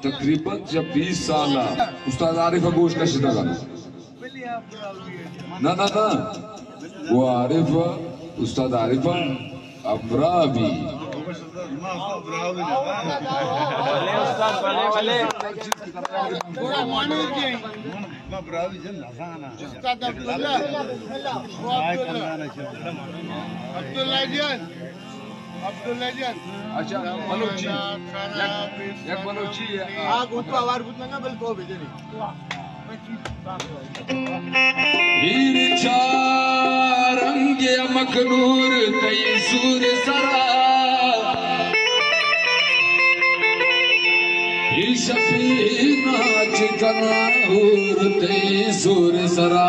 तकरीबन जब 20 साल उस्ताद आरिफ गोश का शिदा गाना ना ना ना वो आरिफ उस्ताद आरिफ अमरावी अच्छा बलोची एक बलोची आग उठवा वार बुतना ना बल को भेजे नहीं हीर चारंगे मखनूर तई सूर सरा ही शफीना चिकना हूर तई सूर सरा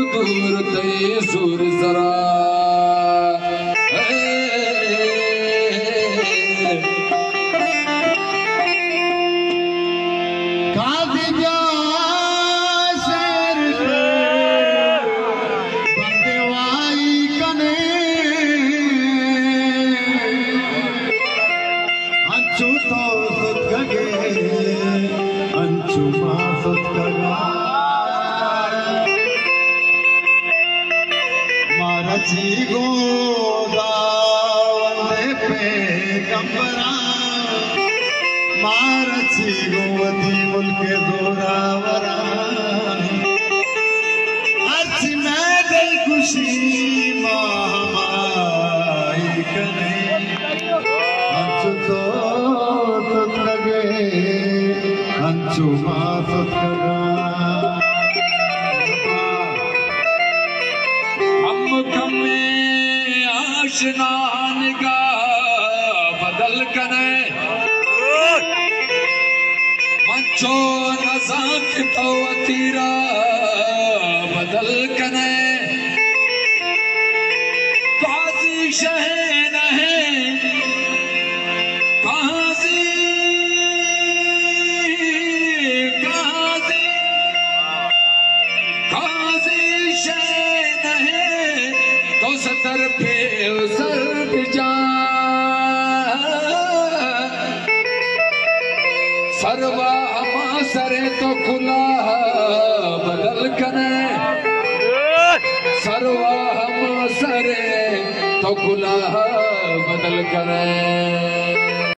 दूर तई सूर जरा बदल कने मंचो नज़ाक तो अतीरा बदल कने काजी शहन है काजी काजी काजी शहन है तो सतर पे सर जा सरवा हमा सरे तो खुला बदल कने सरवा हमा सरे तो खुला बदल कने